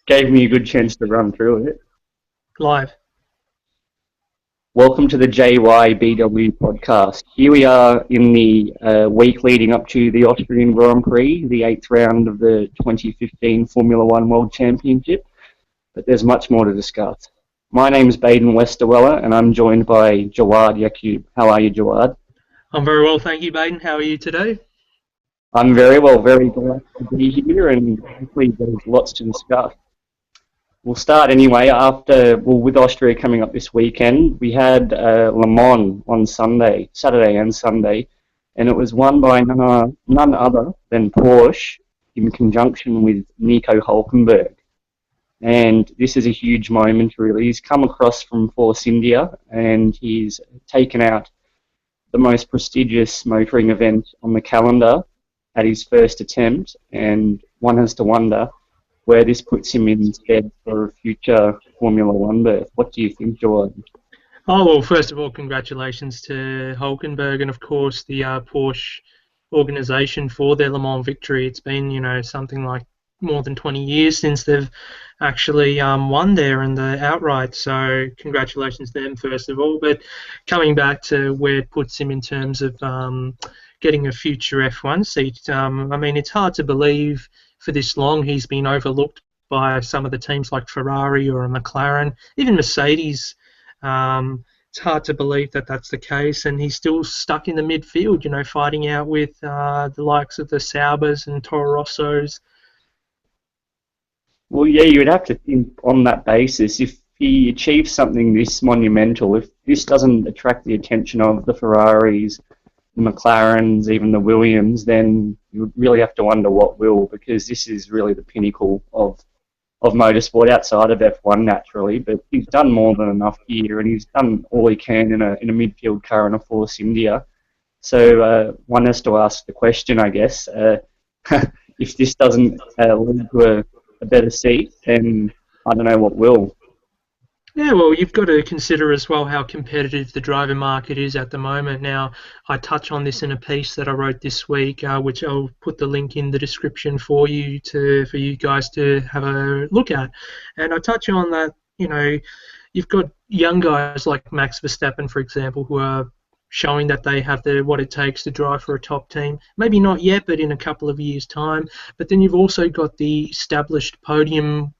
Gave me a good chance to run through it. Live. Welcome to the JYBW podcast. Here we are in the week leading up to the Austrian Grand Prix, the 8th round of the 2015 Formula One World Championship, but there's much more to discuss. My name is Bayden Westerweller, and I'm joined by Jawad Yakub. How are you, Jawad? I'm very well, thank you, Bayden. How are you today? I'm very well, very glad to be here, and hopefully there's lots to discuss. We'll start anyway with Austria coming up this weekend. We had Le Mans on Saturday and Sunday, and it was won by none other than Porsche in conjunction with Nico Hulkenberg. And this is a huge moment, really. He's come across from Force India, and he's taken out the most prestigious motoring event on the calendar at his first attempt, and one has to wonder where this puts him instead for a future Formula One berth. What do you think, Jordan? Oh, well, first of all, congratulations to Hulkenberg and, of course, the Porsche organisation for their Le Mans victory. It's been, something like more than 20 years since they've actually won there in the outright. So congratulations to them, first of all. But coming back to where it puts him in terms of getting a future F1 seat, it's hard to believe for this long he's been overlooked by some of the teams like Ferrari or a McLaren, even Mercedes. It's hard to believe that that's the case, and he's still stuck in the midfield, fighting out with the likes of the Saubers and Toro Rossos. Well, yeah, you would have to think on that basis, if he achieves something this monumental, if this doesn't attract the attention of the Ferraris, the McLarens, even the Williams, then you would really have to wonder what will, because this is really the pinnacle of motorsport outside of F1 naturally. But he's done more than enough here, and he's done all he can in a midfield car in a Force India. So one has to ask the question, I guess, if this doesn't lead to a better seat, then I don't know what will. Yeah, well, you've got to consider as well how competitive the driver market is at the moment. Now, I touch on this in a piece that I wrote this week, which I'll put the link in the description for you guys to have a look at. And I touch on that, you've got young guys like Max Verstappen, for example, who are showing that they have what it takes to drive for a top team. Maybe not yet, but in a couple of years' time. But then you've also got the established podium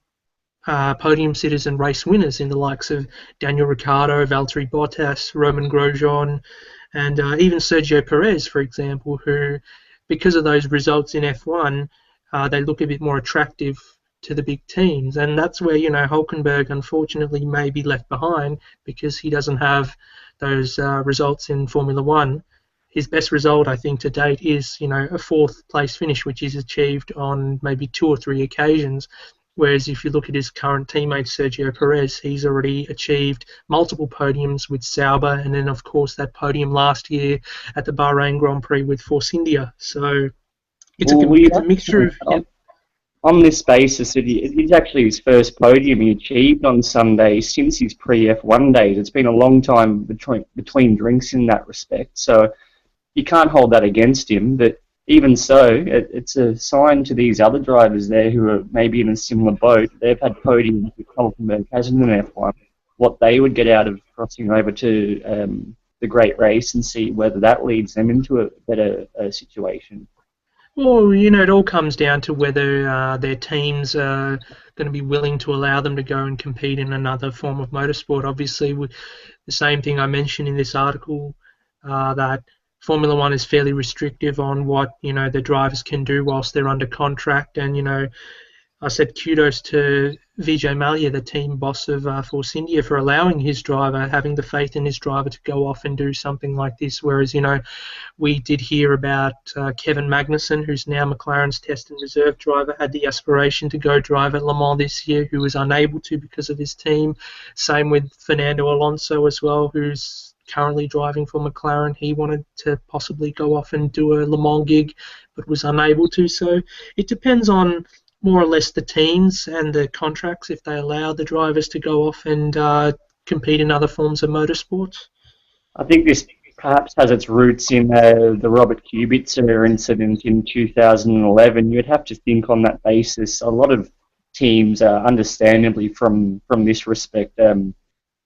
sitters and race winners in the likes of Daniel Ricciardo, Valtteri Bottas, Roman Grosjean, and even Sergio Perez, for example, who, because of those results in F1, they look a bit more attractive to the big teams. And that's where, Hulkenberg, unfortunately, may be left behind because he doesn't have those results in Formula One. His best result, I think, to date is, a fourth place finish, which he's achieved on maybe 2 or 3 occasions. Whereas if you look at his current teammate, Sergio Perez, he's already achieved multiple podiums with Sauber, and then, of course, that podium last year at the Bahrain Grand Prix with Force India. So it's a mixture of... Yeah. On this basis, it's actually his first podium he achieved on Sunday since his pre-F1 days. It's been a long time between drinks in that respect, so you can't hold that against him, but even so, it's a sign to these other drivers there who are maybe in a similar boat. They've had podiums that Hulkenberg hasn't in F1, what they would get out of crossing over to the great race and see whether that leads them into a better situation. Well, it all comes down to whether their teams are going to be willing to allow them to go and compete in another form of motorsport. Obviously, the same thing I mentioned in this article, that Formula One is fairly restrictive on what the drivers can do whilst they're under contract, and I said kudos to Vijay Mallya, the team boss of Force India, for allowing his driver, having the faith in his driver to go off and do something like this. Whereas we did hear about Kevin Magnussen, who's now McLaren's test and reserve driver, had the aspiration to go drive at Le Mans this year, who was unable to because of his team. Same with Fernando Alonso as well, who's currently driving for McLaren. He wanted to possibly go off and do a Le Mans gig, but was unable to. So it depends on more or less the teams and the contracts, if they allow the drivers to go off and compete in other forms of motorsports. I think this perhaps has its roots in the Robert Kubica incident in 2011. You'd have to think on that basis. A lot of teams are understandably from this respect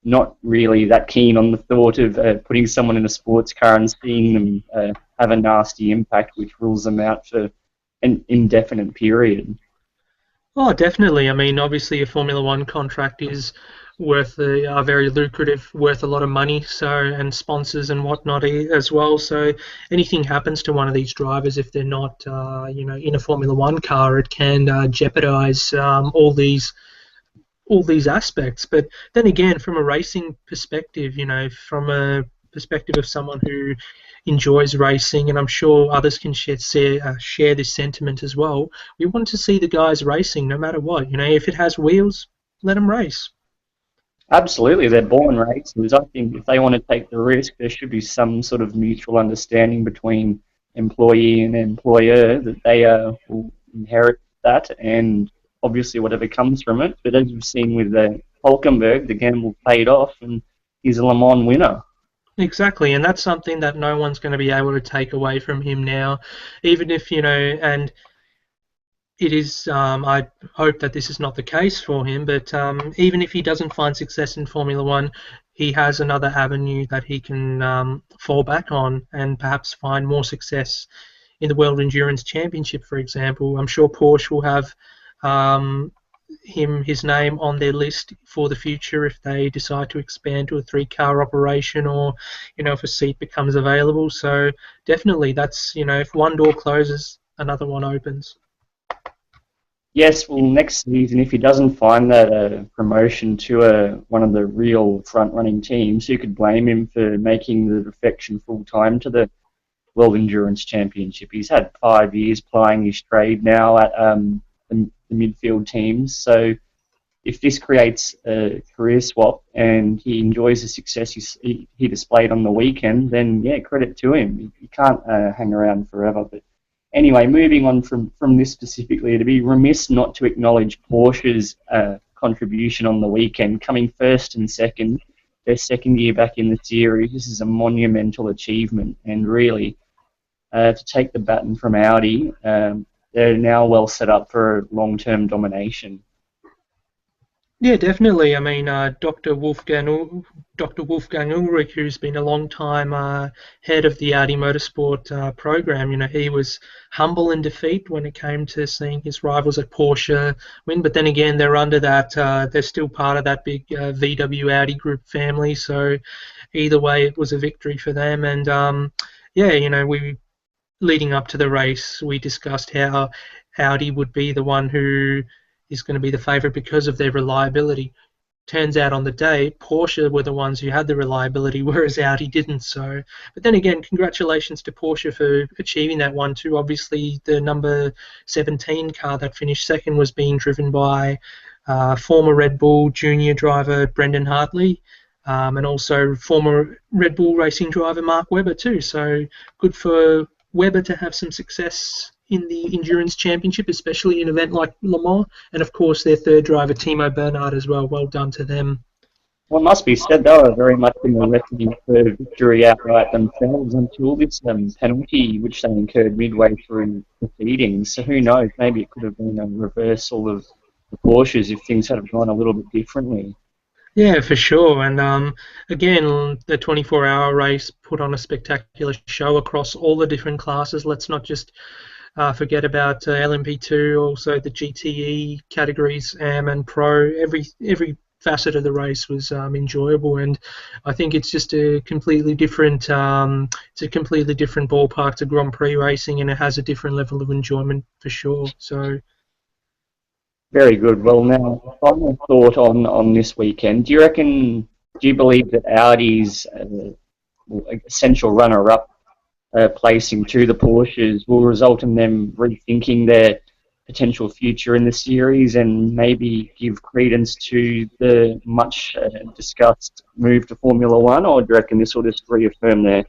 not really that keen on the thought of putting someone in a sports car and seeing them have a nasty impact which rules them out for an indefinite period. Oh, definitely. I mean, obviously, a Formula One contract is worth very lucrative, worth a lot of money. So, and sponsors and whatnot as well. So, anything happens to one of these drivers if they're not, in a Formula One car, it can jeopardize all these aspects. But then again, from a racing perspective, from a perspective of someone who enjoys racing, and I'm sure others can share this sentiment as well. We want to see the guys racing no matter what. If it has wheels, let them race. Absolutely, they're born racers. I think if they want to take the risk, there should be some sort of mutual understanding between employee and employer that they will inherit that and obviously whatever comes from it. But as we've seen with Hulkenberg, the gamble paid off and he's a Le Mans winner. Exactly, and that's something that no one's going to be able to take away from him now, even if, and it is, I hope that this is not the case for him, but even if he doesn't find success in Formula One, he has another avenue that he can fall back on and perhaps find more success in the World Endurance Championship, for example. I'm sure Porsche will have his name on their list for the future if they decide to expand to a 3-car operation, or if a seat becomes available. So definitely, that's if one door closes, another one opens. Yes, well, next season, if he doesn't find that promotion to one of the real front-running teams, you could blame him for making the defection full-time to the World Endurance Championship. He's had 5 years plying his trade now at the midfield teams, so if this creates a career swap and he enjoys the success he displayed on the weekend, then yeah, credit to him. He can't hang around forever, but anyway, moving on from this specifically, it'd be remiss not to acknowledge Porsche's contribution on the weekend, coming first and second, their second year back in the series. This is a monumental achievement, and really, to take the baton from Audi, they're now well set up for long-term domination. Yeah, definitely. I mean, Dr. Wolfgang Ulrich, who's been a long time head of the Audi Motorsport program, he was humble in defeat when it came to seeing his rivals at Porsche win. But then again, they're under that, they're still part of that big VW Audi group family. So either way, it was a victory for them. And we leading up to the race, we discussed how Audi would be the one who is going to be the favourite because of their reliability. Turns out on the day, Porsche were the ones who had the reliability, whereas Audi didn't. So, but then again, congratulations to Porsche for achieving that one too. Obviously, the number 17 car that finished second was being driven by former Red Bull junior driver Brendan Hartley, and also former Red Bull racing driver Mark Webber too. So good for Webber to have some success in the Endurance Championship, especially in an event like Le Mans, and of course their third driver, Timo Bernhard, as well. Well done to them. Well, it must be said, they were very much in the reckoning for victory outright themselves until this penalty, which they incurred midway through proceedings. So who knows, maybe it could have been a reversal of the Porsches if things had gone a little bit differently. Yeah, for sure. And again, the 24-hour race put on a spectacular show across all the different classes. Let's not just forget about LMP2, also the GTE categories, AM and Pro. Every facet of the race was enjoyable, and I think it's just a completely different ballpark to Grand Prix racing, and it has a different level of enjoyment for sure. So. Very good. Well, now, final thought on this weekend. Do you believe that Audi's essential runner-up placing to the Porsches will result in them rethinking their potential future in the series and maybe give credence to the much discussed move to Formula One, or do you reckon this will just reaffirm their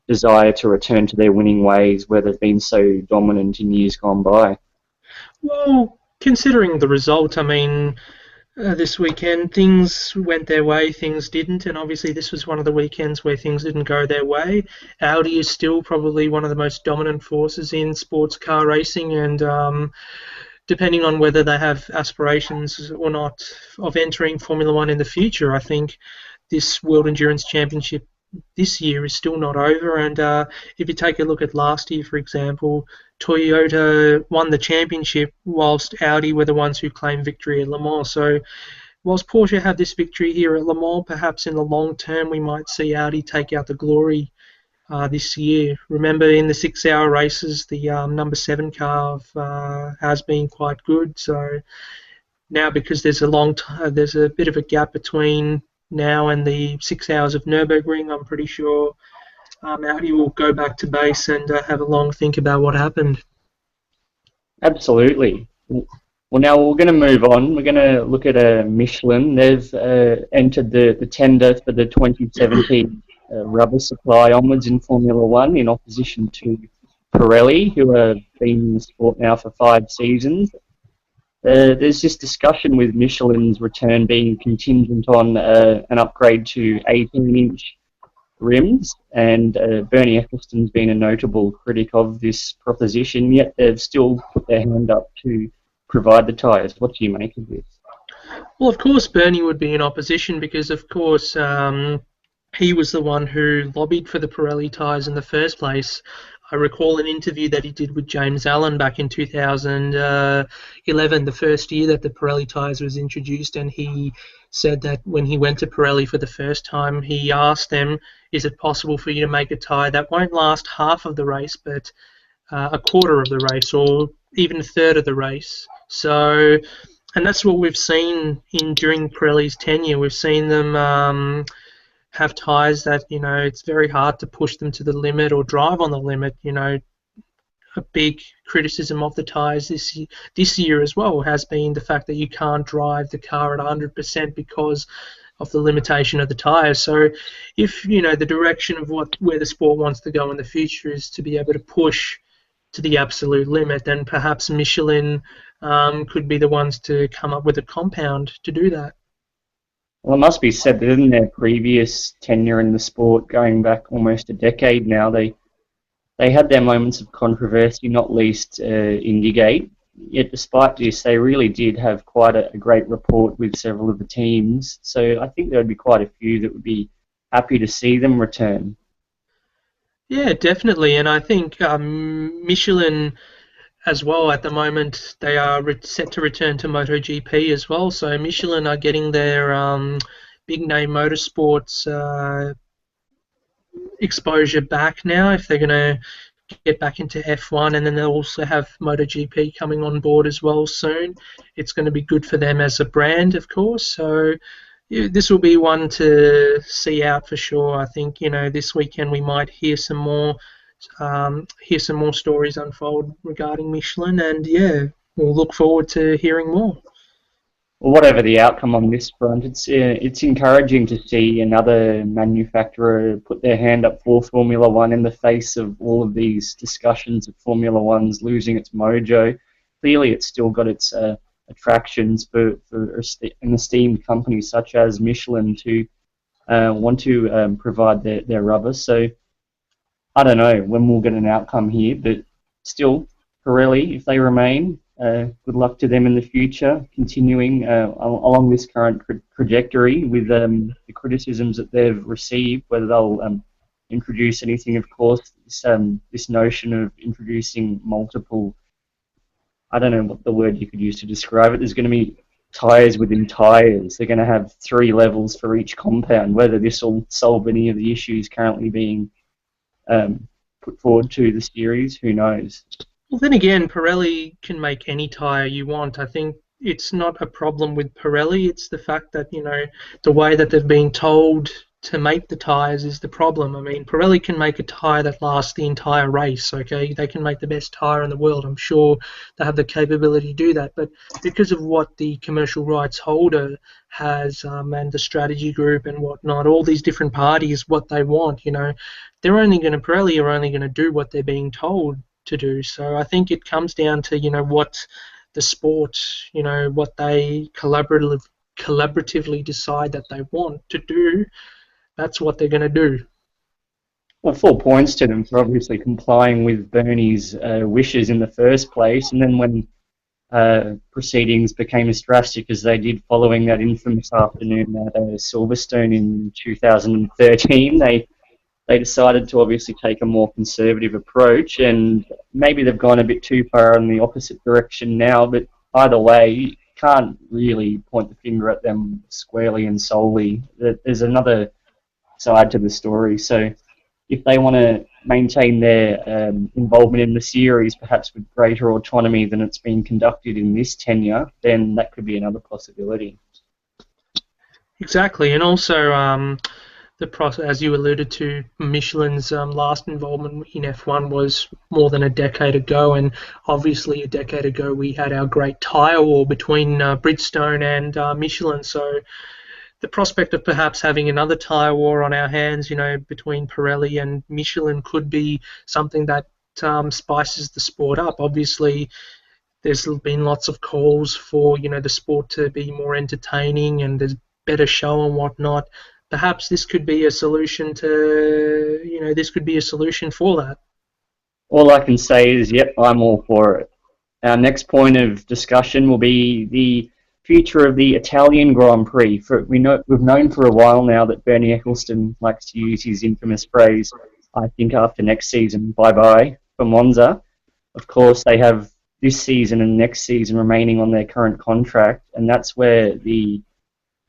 desire to return to their winning ways where they've been so dominant in years gone by? Well, considering the result, I mean, this weekend things went their way, things didn't, and obviously this was one of the weekends where things didn't go their way. Audi is still probably one of the most dominant forces in sports car racing, and depending on whether they have aspirations or not of entering Formula One in the future. I think this World Endurance Championship this year is still not over, and if you take a look at last year, for example, Toyota won the championship whilst Audi were the ones who claimed victory at Le Mans. So whilst Porsche have this victory here at Le Mans, perhaps in the long term we might see Audi take out the glory this year. Remember, in the 6-hour races, the number 7 car has been quite good. So now, because there's there's a bit of a gap between now and the 6 hours of Nürburgring, I'm pretty sure Audi will go back to base and have a long think about what happened. Absolutely. Well, now we're going to move on. We're going to look at Michelin. They've entered the tender for the 2017 rubber supply onwards in Formula One in opposition to Pirelli, who have been in the sport now for 5 seasons. There's this discussion with Michelin's return being contingent on an upgrade to 18-inch rims, and Bernie Ecclestone's been a notable critic of this proposition, yet they've still put their hand up to provide the tyres. What do you make of this? Well, of course, Bernie would be in opposition because, of course, he was the one who lobbied for the Pirelli tyres in the first place. I recall an interview that he did with James Allen back in 2011, the first year that the Pirelli tyres was introduced, and he said that when he went to Pirelli for the first time, he asked them, is it possible for you to make a tyre that won't last half of the race, but a quarter of the race, or even a third of the race? So, and that's what we've seen during Pirelli's tenure. We've seen them have tyres that, it's very hard to push them to the limit or drive on the limit. A big criticism of the tyres this year as well has been the fact that you can't drive the car at 100% because of the limitation of the tyres. So if, the direction of where the sport wants to go in the future is to be able to push to the absolute limit, then perhaps Michelin could be the ones to come up with a compound to do that. Well, it must be said that in their previous tenure in the sport, going back almost a decade now, they had their moments of controversy, not least Indygate. Yet despite this, they really did have quite a great rapport with several of the teams. So I think there would be quite a few that would be happy to see them return. Yeah, definitely. And I think Michelin as well, at the moment, they are set to return to MotoGP as well. So Michelin are getting their big name motorsports exposure back now if they're going to get back into F1, and then they'll also have MotoGP coming on board as well soon. It's going to be good for them as a brand, of course. So this will be one to see out for sure. I think this weekend we might hear some more stories unfold regarding Michelin, and we'll look forward to hearing more. Well, whatever the outcome on this front, it's encouraging to see another manufacturer put their hand up for Formula One in the face of all of these discussions of Formula One's losing its mojo. Clearly, it's still got its attractions for an esteemed company such as Michelin to want to provide their rubber. So I don't know when we'll get an outcome here, but still, Pirelli, if they remain, good luck to them in the future, continuing along this current trajectory with the criticisms that they've received, whether they'll introduce anything. Of course, this notion of introducing multiple, I don't know what the word you could use to describe it, there's going to be tyres within tyres. They're going to have 3 levels for each compound. Whether this will solve any of the issues currently being put forward to the series, who knows? Well, then again, Pirelli can make any tyre you want. I think it's not a problem with Pirelli. It's the fact that, the way that they've been told to make the tyres is the problem. I mean, Pirelli can make a tyre that lasts the entire race, okay? They can make the best tyre in the world. I'm sure they have the capability to do that. But because of what the commercial rights holder has and the strategy group and whatnot, all these different parties, what they want, Pirelli are only going to do what they're being told to do. So I think it comes down to, what the sport, what they collaboratively decide that they want to do. That's what they're going to do. Well, 4 points to them for obviously complying with Bernie's wishes in the first place, and then when proceedings became as drastic as they did following that infamous afternoon at Silverstone in 2013. They decided to obviously take a more conservative approach, and maybe they've gone a bit too far in the opposite direction now, but either way, you can't really point the finger at them squarely and solely. There's another side to the story. So if they want to maintain their involvement in the series, perhaps with greater autonomy than it's been conducted in this tenure, then that could be another possibility. Exactly, and also the process, as you alluded to, Michelin's last involvement in F1 was more than a decade ago, and obviously a decade ago we had our great tyre war between Bridgestone and Michelin. So the prospect of perhaps having another tyre war on our hands, between Pirelli and Michelin could be something that spices the sport up. Obviously, there's been lots of calls for the sport to be more entertaining and there's better show and whatnot. Perhaps this could be a solution for that. All I can say is, yep, I'm all for it. Our next point of discussion will be the future of the Italian Grand Prix. We've known for a while now that Bernie Ecclestone likes to use his infamous phrase, I think after next season, bye-bye, for Monza. Of course, they have this season and next season remaining on their current contract, and that's where the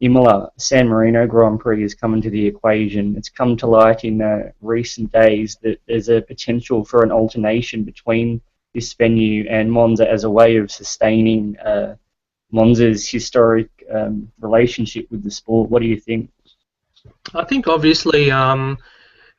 Imola San Marino Grand Prix has come into the equation. It's come to light in recent days that there's a potential for an alternation between this venue and Monza as a way of sustaining Monza's historic relationship with the sport. What do you think? I think obviously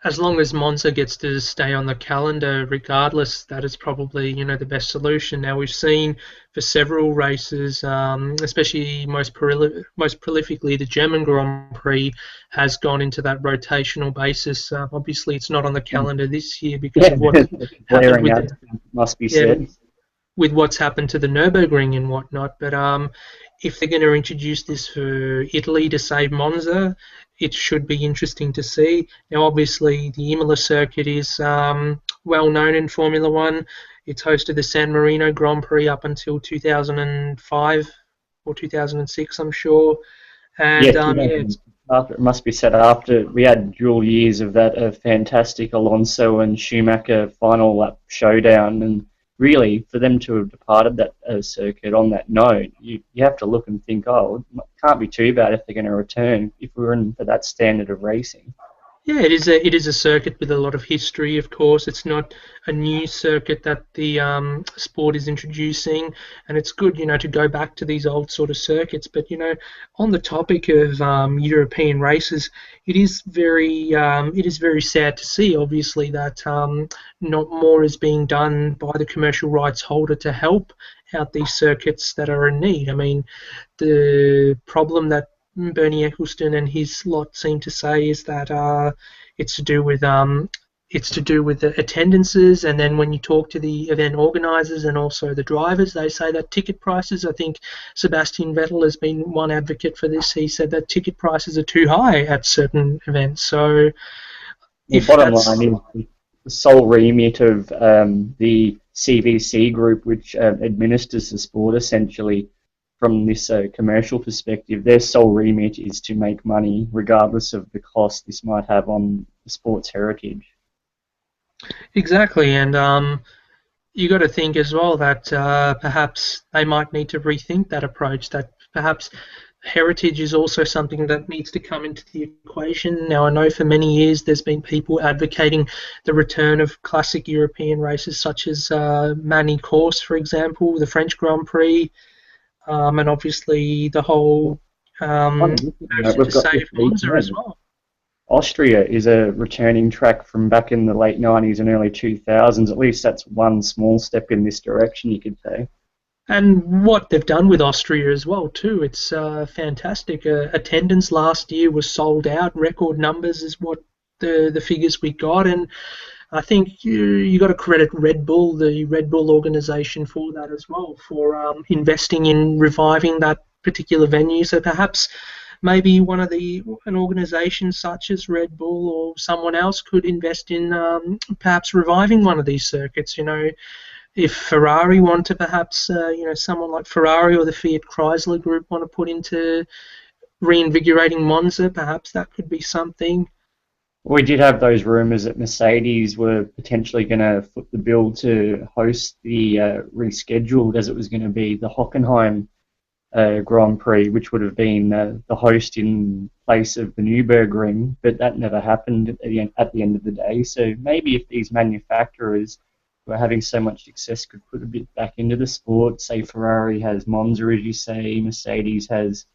as long as Monza gets to stay on the calendar regardless, that is probably the best solution. Now we've seen for several races, especially most prolifically the German Grand Prix has gone into that rotational basis. Obviously it's not on the calendar this year because of what happened with it. Must be said. With what's happened to the Nürburgring and whatnot, but if they're going to introduce this for Italy to save Monza, it should be interesting to see. Now, obviously, the Imola circuit is well known in Formula One. It's hosted the San Marino Grand Prix up until 2005 or 2006, I'm sure. And after, it must be said, after we had dual years of that fantastic Alonso and Schumacher final lap showdown, and really, for them to have departed that circuit on that note, you have to look and think, oh, it can't be too bad if they're going to return if we're in for that standard of racing. Yeah, it is a circuit with a lot of history, of course. It's not a new circuit that the sport is introducing, and it's good, to go back to these old sort of circuits. But, on the topic of European races, it is very sad to see, obviously, that not more is being done by the commercial rights holder to help out these circuits that are in need. I mean, the problem that Bernie Ecclestone and his lot seem to say is that it's to do with the attendances, and then when you talk to the event organisers and also the drivers, they say that ticket prices, I think Sebastian Vettel has been one advocate for this, he said that ticket prices are too high at certain events. So the bottom line is the sole remit of the CVC group, which administers the sport essentially, from this commercial perspective, their sole remit is to make money, regardless of the cost this might have on the sport's heritage. Exactly, and you got to think as well that perhaps they might need to rethink that approach, that perhaps heritage is also something that needs to come into the equation. Now, I know for many years there's been people advocating the return of classic European races such as Mani Course, for example, the French Grand Prix, and obviously the whole to save Monza as well. Austria is a returning track from back in the late 90s and early 2000s. At least that's one small step in this direction, you could say. And what they've done with Austria as well, too, it's fantastic. Attendance last year was sold out. Record numbers is what the figures we got, and I think you got to credit Red Bull, the Red Bull organisation, for that as well, for investing in reviving that particular venue. So perhaps maybe an organisation such as Red Bull or someone else could invest in perhaps reviving one of these circuits. if Ferrari want to perhaps, someone like Ferrari or the Fiat Chrysler group want to put into reinvigorating Monza, perhaps that could be something. We did have those rumours that Mercedes were potentially going to foot the bill to host the rescheduled, as it was going to be the Hockenheim Grand Prix, which would have been the host in place of the Nürburgring, but that never happened at the end of the day. So maybe if these manufacturers who are having so much success could put a bit back into the sport, say Ferrari has Monza, as you say, Mercedes has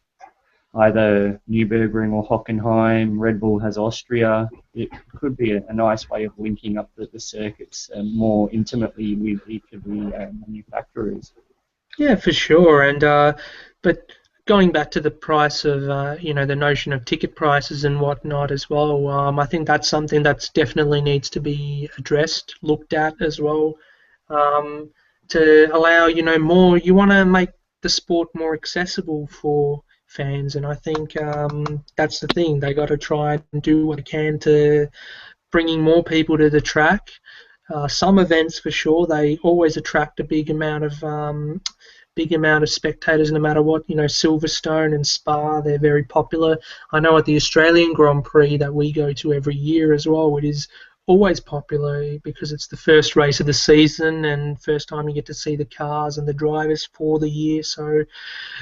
either Nürburgring or Hockenheim, Red Bull has Austria. It could be a nice way of linking up the circuits more intimately with each of the manufacturers. Yeah, for sure. And but going back to the price of the notion of ticket prices and whatnot as well, I think that's something that's definitely needs to be addressed, looked at as well, um, to allow more. You want to make the sport more accessible for fans, and I think that's the thing. They got to try and do what they can to bringing more people to the track. Some events, for sure, they always attract a big amount of spectators, no matter what. Silverstone and Spa, they're very popular. I know at the Australian Grand Prix that we go to every year as well, it is always popular because it's the first race of the season and first time you get to see the cars and the drivers for the year. So,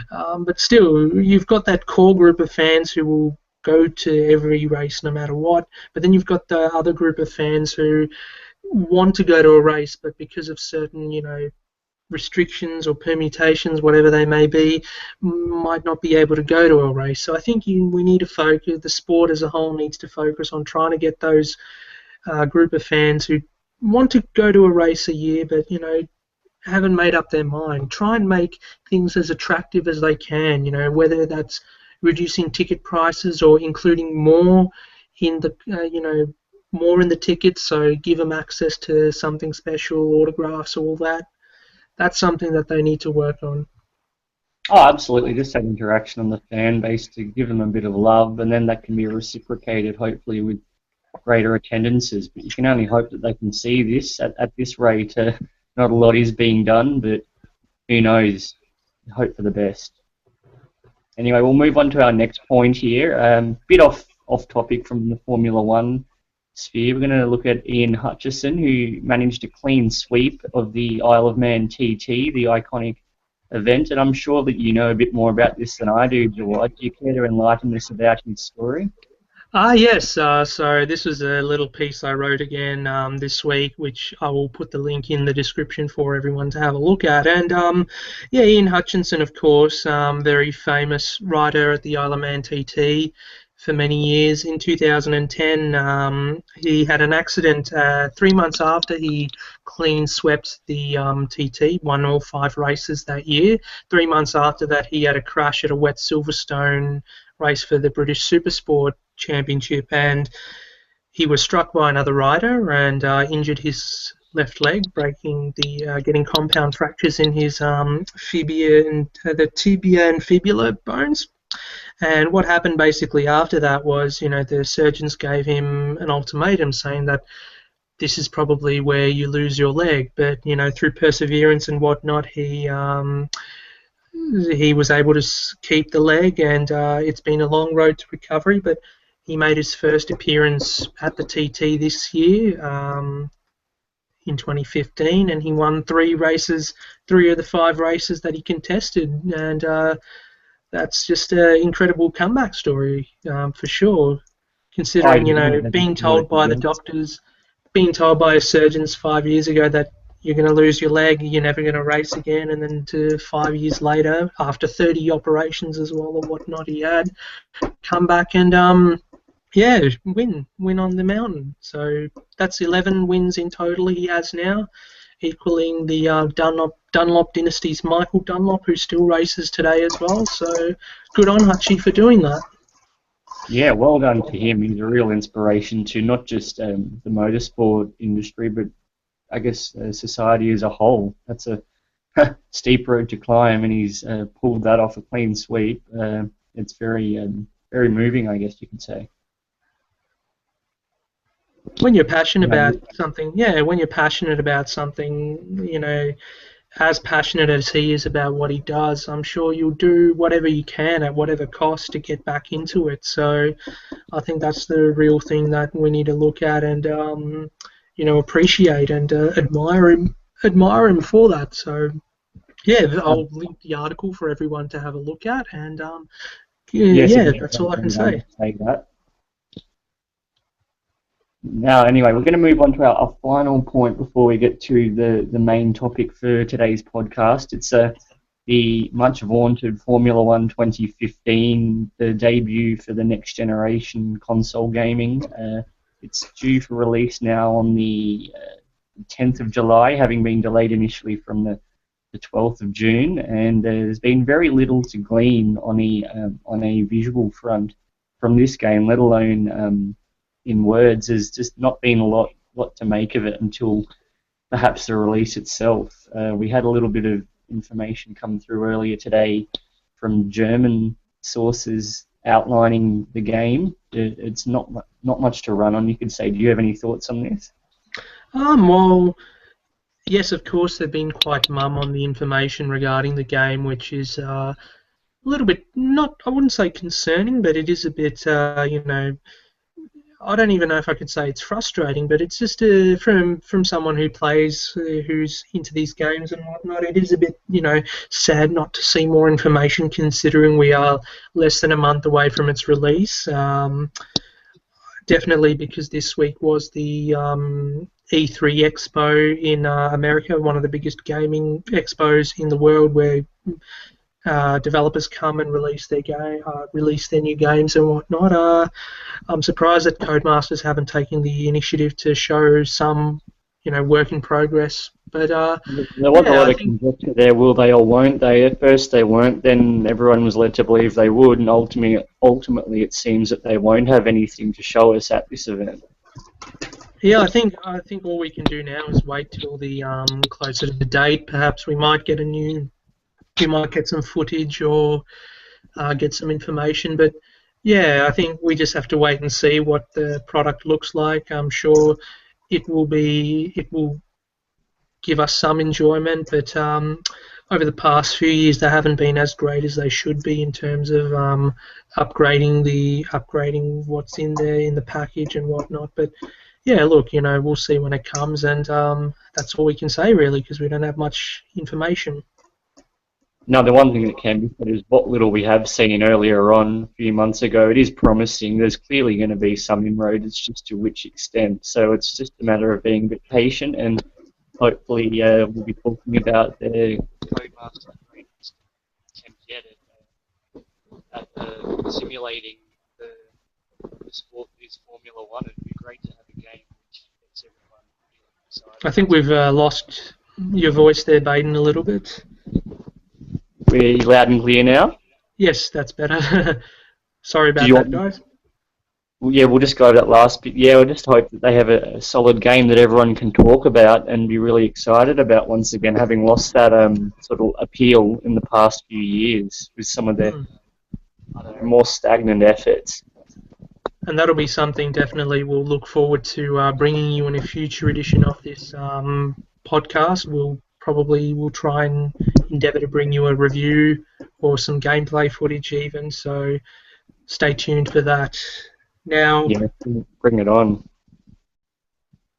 but still, you've got that core group of fans who will go to every race no matter what. But then you've got the other group of fans who want to go to a race, but because of certain, restrictions or permutations, whatever they may be, might not be able to go to a race. So I think we need to focus, the sport as a whole needs to focus on trying to get those group of fans who want to go to a race a year, but, haven't made up their mind. Try and make things as attractive as they can, whether that's reducing ticket prices or including more in the, more in the tickets, so give them access to something special, autographs, all that. That's something that they need to work on. Oh, absolutely. Just that interaction on the fan base to give them a bit of love, and then that can be reciprocated, hopefully, with greater attendances. But you can only hope that they can see this at this rate. Not a lot is being done, but who knows? Hope for the best. Anyway, we'll move on to our next point here. Bit off topic from the Formula One sphere. We're going to look at Ian Hutchison, who managed a clean sweep of the Isle of Man TT, the iconic event. And I'm sure that you know a bit more about this than I do, Jawad. Do you care to enlighten us about his story? Yes. So this was a little piece I wrote again this week, which I will put the link in the description for everyone to have a look at. And Ian Hutchinson, of course, very famous rider at the Isle of Man TT for many years. In 2010, he had an accident 3 months after he clean swept the TT, won all 5 races that year. 3 months after that, he had a crash at a wet Silverstone race for the British Supersport Championship, and he was struck by another rider and injured his left leg, breaking getting compound fractures in his fibia and the tibia and fibula bones. And what happened basically after that was, the surgeons gave him an ultimatum saying that this is probably where you lose your leg. But, through perseverance and whatnot, he was able to keep the leg, and it's been a long road to recovery, but he made his first appearance at the TT this year in 2015, and he won 3 races, 3 of the 5 races that he contested, and that's just an incredible comeback story for sure, considering, being told by the doctors, being told by his surgeons 5 years ago that you're going to lose your leg, you're never going to race again, and then 5 years later, after 30 operations as well or whatnot, he had come back and win on the mountain. So that's 11 wins in total he has now, equaling the Dunlop dynasty's Michael Dunlop, who still races today as well. So good on Hutchie for doing that. Yeah, well done to him. He's a real inspiration to not just the motorsport industry, but I guess society as a whole. That's a steep road to climb, and he's pulled that off a clean sweep. It's very moving, I guess you could say. When you're passionate about something, when you're passionate about something, as passionate as he is about what he does, I'm sure you'll do whatever you can at whatever cost to get back into it. So I think that's the real thing that we need to look at and appreciate and admire him for that. So I'll link the article for everyone to have a look at, and that's all I can say. That. Now, anyway, we're going to move on to our final point before we get to the main topic for today's podcast. It's the much vaunted Formula 1 2015, the debut for the next generation console gaming. It's due for release now on the 10th of July, having been delayed initially from the 12th of June, and there's been very little to glean on a visual front from this game, let alone in words. There's just not been a lot to make of it until perhaps the release itself. We had a little bit of information come through earlier today from German sources outlining the game. It's not much to run on, you could say. Do you have any thoughts on this? Well, yes, of course, they've been quite mum on the information regarding the game, which is a little bit, I wouldn't say concerning, but it is a bit, I don't even know if I could say it's frustrating, but it's just from someone who plays, who's into these games and whatnot, it is a bit, sad not to see more information considering we are less than a month away from its release. Definitely because this week was the E3 Expo in America, one of the biggest gaming expos in the world, where developers come and release their new games and whatnot. I'm surprised that Codemasters haven't taken the initiative to show some, work in progress. But there was a lot of conjecture there. Will they or won't they? At first they weren't. Then everyone was led to believe they would, and ultimately it seems that they won't have anything to show us at this event. Yeah, I think all we can do now is wait till the closer to the date. Perhaps we might get some footage or get some information, but yeah, I think we just have to wait and see what the product looks like. I'm sure it will give us some enjoyment, but over the past few years they haven't been as great as they should be in terms of upgrading what's in there in the package and whatnot. But yeah, look, we'll see when it comes, and that's all we can say really, because we don't have much information. Now, the one thing that can be said is what little we have seen earlier on a few months ago, it is promising. There's clearly going to be some inroad, it's just to which extent. So it's just a matter of being a bit patient, and hopefully we'll be talking about the Codemasters attempt yet at simulating the sport that is Formula 1. It'd be great to have a game which gets everyone really excited. I think we've lost your voice there, Bayden, a little bit. We're loud and clear now? Yes, that's better. Sorry about that, guys. Well, yeah, we'll just go to that last bit. Yeah, we'll just hope that they have a solid game that everyone can talk about and be really excited about once again, having lost that sort of appeal in the past few years with some of their more stagnant efforts. And that'll be something definitely we'll look forward to bringing you in a future edition of this podcast. We'll try and endeavour to bring you a review or some gameplay footage even, so stay tuned for that. Now, yeah, bring it on.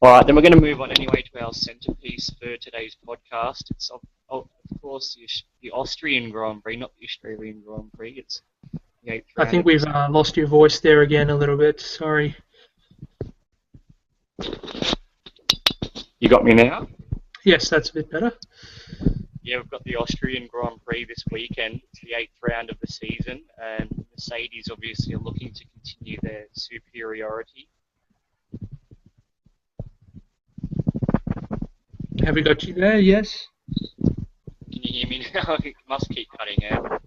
Alright, then we're going to move on anyway to our centrepiece for today's podcast. It's of course the Austrian Grand Prix, not the Australian Grand Prix. It's the 8th round. I think we've lost your voice there again a little bit, sorry. You got me now? Yes, that's a bit better. Yeah, we've got the Austrian Grand Prix this weekend. It's the 8th round of the season, and Mercedes obviously are looking to continue their superiority. Have we got you there? Yes. Can you hear me now? It must keep cutting out.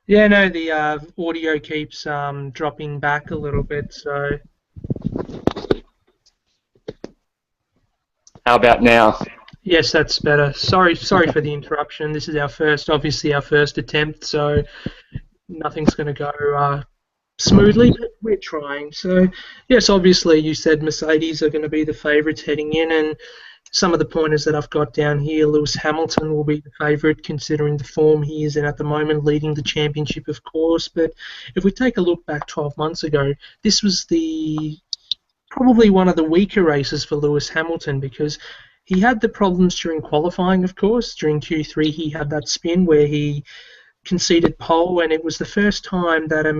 Yeah, no, the audio keeps dropping back a little bit, so... How about now? Yes, that's better. Sorry for the interruption. This is obviously our first attempt, so nothing's going to go smoothly, but we're trying. So, yes, obviously you said Mercedes are going to be the favourites heading in, and some of the pointers that I've got down here, Lewis Hamilton will be the favourite considering the form he is in at the moment, leading the championship, of course. But if we take a look back 12 months ago, this was probably one of the weaker races for Lewis Hamilton because he had the problems during qualifying, of course. During Q3, he had that spin where he conceded pole, and it was the first time that a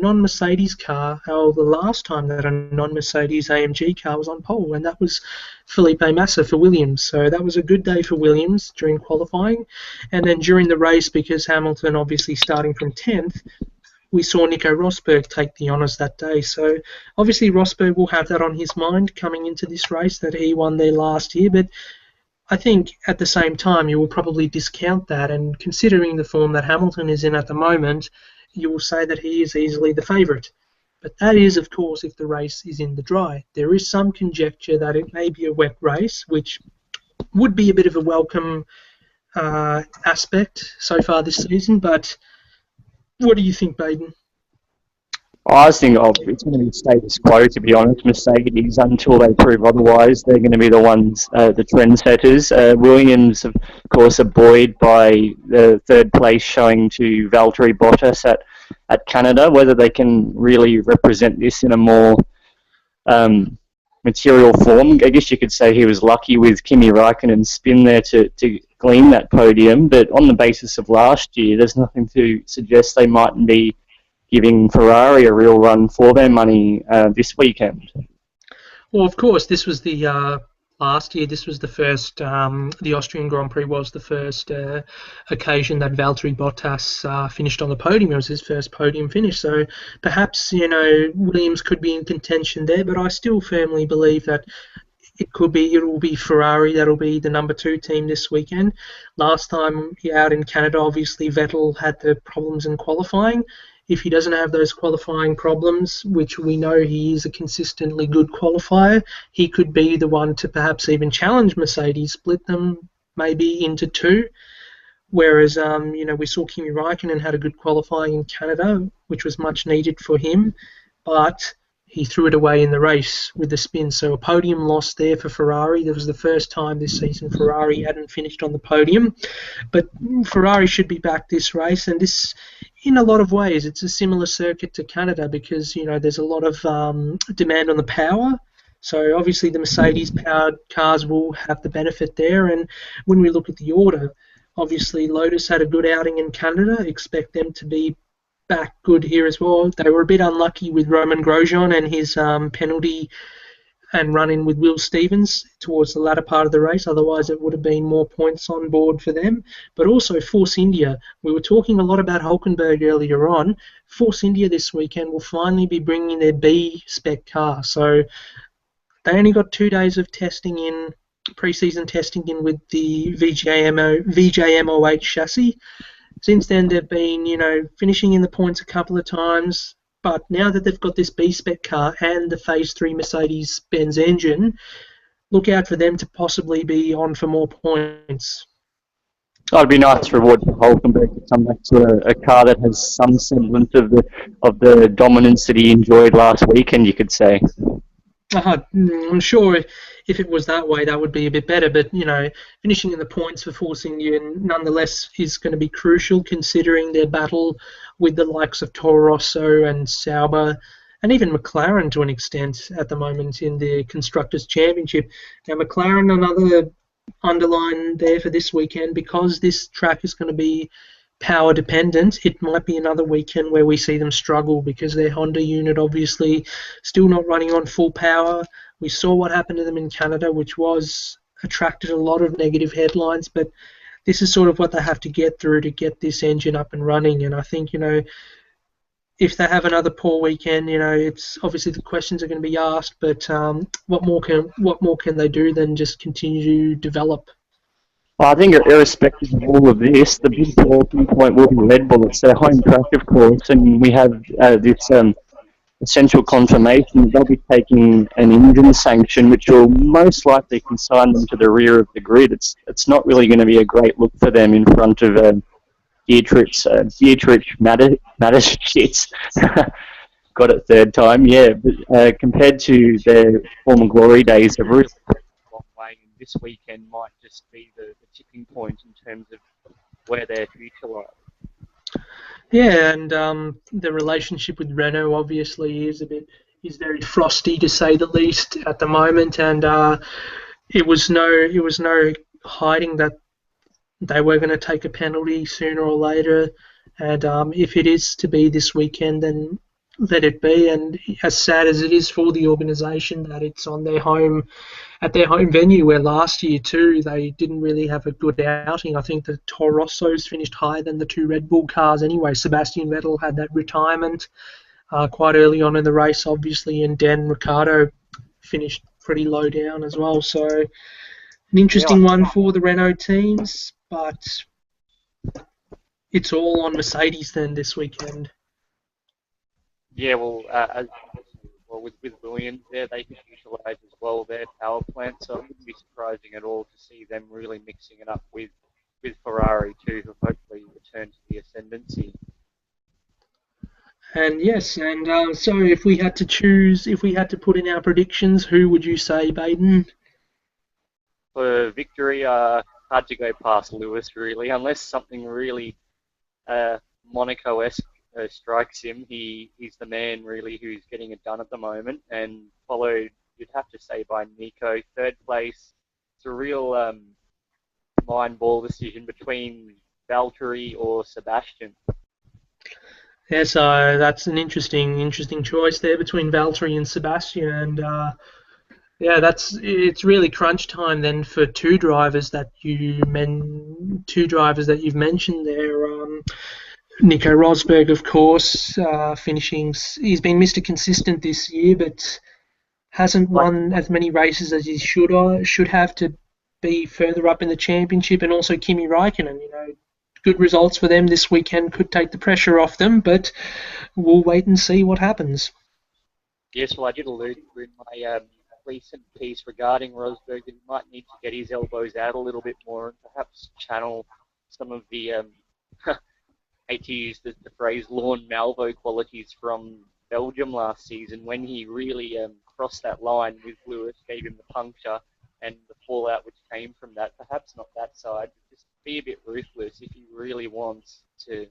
non-Mercedes car, or the last time that a non-Mercedes AMG car was on pole, and that was Felipe Massa for Williams. So that was a good day for Williams during qualifying. And then during the race, because Hamilton obviously starting from 10th, we saw Nico Rosberg take the honours that day. So obviously Rosberg will have that on his mind coming into this race, that he won there last year, but I think at the same time you will probably discount that, and considering the form that Hamilton is in at the moment, you will say that he is easily the favourite. But that is, of course, if the race is in the dry. There is some conjecture that it may be a wet race, which would be a bit of a welcome aspect so far this season. But what do you think, Bayden? I think it's going to be status quo, to be honest. Mercedes, until they prove otherwise, they're going to be the ones, the trendsetters. Williams, of course, are buoyed by the third place showing to Valtteri Bottas at Canada. Whether they can really represent this in a more material form, I guess you could say he was lucky with Kimi Raikkonen's spin there to glean that podium. But on the basis of last year, there's nothing to suggest they mightn't be giving Ferrari a real run for their money this weekend. Well, of course, this was the last year. This was the first. The Austrian Grand Prix was the first occasion that Valtteri Bottas finished on the podium. It was his first podium finish. So perhaps Williams could be in contention there, but I still firmly believe that it will be Ferrari that'll be the number 2 team this weekend. Last time out in Canada, obviously Vettel had the problems in qualifying. If he doesn't have those qualifying problems, which we know he is a consistently good qualifier, he could be the one to perhaps even challenge Mercedes, split them maybe into 2. Whereas, we saw Kimi Raikkonen had a good qualifying in Canada, which was much needed for him, but he threw it away in the race with the spin. So a podium loss there for Ferrari. That was the first time this season Ferrari hadn't finished on the podium. But Ferrari should be back this race, and this, in a lot of ways, it's a similar circuit to Canada because, there's a lot of demand on the power. So obviously the Mercedes-powered cars will have the benefit there. And when we look at the order, obviously Lotus had a good outing in Canada. Expect them to be back good here as well. They were a bit unlucky with Romain Grosjean and his penalty and run-in with Will Stevens towards the latter part of the race. Otherwise, it would have been more points on board for them. But also Force India. We were talking a lot about Hulkenberg earlier on. Force India this weekend will finally be bringing their B-spec car. So they only got 2 days of testing in, pre-season testing in with the VJMOH chassis. Since then, they've been, finishing in the points a couple of times. But now that they've got this B-spec car and the Phase 3 Mercedes-Benz engine, look out for them to possibly be on for more points. It'd be a nice reward for Hulkenberg to come back to a car that has some semblance of the dominance that he enjoyed last weekend, you could say. I'm sure if it was that way, that would be a bit better. But, finishing in the points for Force India nonetheless is going to be crucial considering their battle with the likes of Toro Rosso and Sauber and even McLaren to an extent at the moment in the Constructors' Championship. Now, McLaren, another underline there for this weekend, because this track is going to be power dependent, it might be another weekend where we see them struggle because their Honda unit obviously still not running on full power. We saw what happened to them in Canada, which attracted a lot of negative headlines, but this is sort of what they have to get through to get this engine up and running. And I think, if they have another poor weekend, it's obviously the questions are going to be asked, but what more can they do than just continue to develop? Well, I think irrespective of all of this, the big talking point will be Red Bull. It's their home track, of course, and we have this essential confirmation that they'll be taking an engine sanction, which will most likely consign them to the rear of the grid. It's not really going to be a great look for them in front of Dietrich Mateschitz. got it third time, yeah. But compared to their former glory days, they've really come a long way, and this weekend might just be the tipping point in terms of where their future lies. Yeah, and the relationship with Renault obviously is very frosty to say the least at the moment, and it was no hiding that they were going to take a penalty sooner or later, and if it is to be this weekend, then let it be. And as sad as it is for the organisation that it's on at their home venue, where last year too they didn't really have a good outing. I think the Toro Rossos finished higher than the two Red Bull cars anyway. Sebastian Vettel had that retirement quite early on in the race, obviously, and Dan Ricciardo finished pretty low down as well. So an interesting one for the Renault teams, but it's all on Mercedes then this weekend. Yeah, well, with Williams there, they can utilise as well their power plant, so it wouldn't be surprising at all to see them really mixing it up with Ferrari too, who hopefully return to the ascendancy. And yes, and so if we had to put in our predictions, who would you say, Bayden? For victory, hard to go past Lewis really, unless something really Monaco-esque strikes him. He's the man really who's getting it done at the moment, and followed, you'd have to say, by Nico. Third place, it's a real mind ball decision between Valtteri or Sebastian. Yeah, so that's an interesting choice there between Valtteri and Sebastian, and yeah, it's really crunch time then for two drivers that you've mentioned there. Nico Rosberg, of course, finishing. He's been Mr. Consistent this year, but hasn't won as many races as he should have to be further up in the championship. And also Kimi Räikkönen, good results for them this weekend could take the pressure off them, but we'll wait and see what happens. Yes, well, I did allude to in my recent piece regarding Rosberg that he might need to get his elbows out a little bit more and perhaps channel some of the, hate to use the phrase, Lorne Malvo qualities from Belgium last season when he really crossed that line with Lewis, gave him the puncture, and the fallout which came from that. Perhaps not that side, but just be a bit ruthless if he really wants to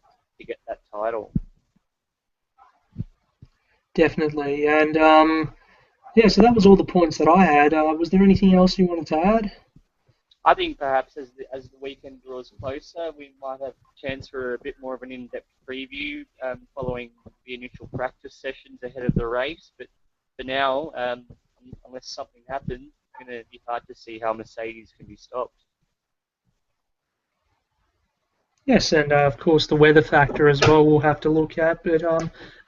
get that title. Definitely, and yeah, so that was all the points that I had. Was there anything else you wanted to add? I think perhaps as the weekend draws closer, we might have a chance for a bit more of an in-depth preview following the initial practice sessions ahead of the race. But for now, unless something happens, it's going to be hard to see how Mercedes can be stopped. Yes, and of course the weather factor as well we'll have to look at. But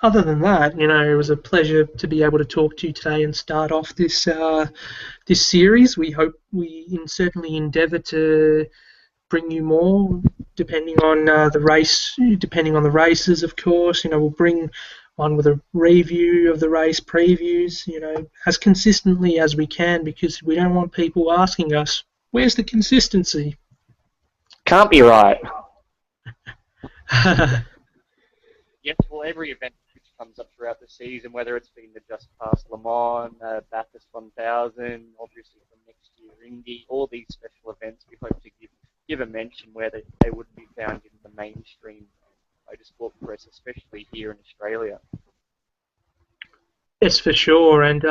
other than that, it was a pleasure to be able to talk to you today and start off this this series. We hope we certainly endeavour to bring you more, depending on the races, of course. We'll bring one with a review of the race, previews, as consistently as we can, because we don't want people asking us, where's the consistency? Can't be right. Yes, well, every event which comes up throughout the season, whether it's been the Just Past Le Mans, Bathurst 1000, obviously from next year Indy, all these special events, we hope to give a mention where they wouldn't be found in the mainstream motorsport press, especially here in Australia. Yes, for sure, and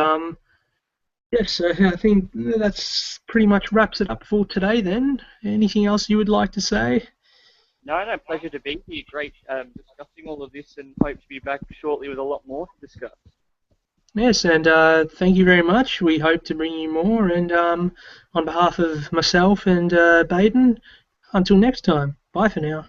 yes, I think that's pretty much wraps it up for today then. Anything else you would like to say? No, pleasure to be here. Great discussing all of this, and hope to be back shortly with a lot more to discuss. Yes, and thank you very much. We hope to bring you more, and on behalf of myself and Bayden, until next time, bye for now.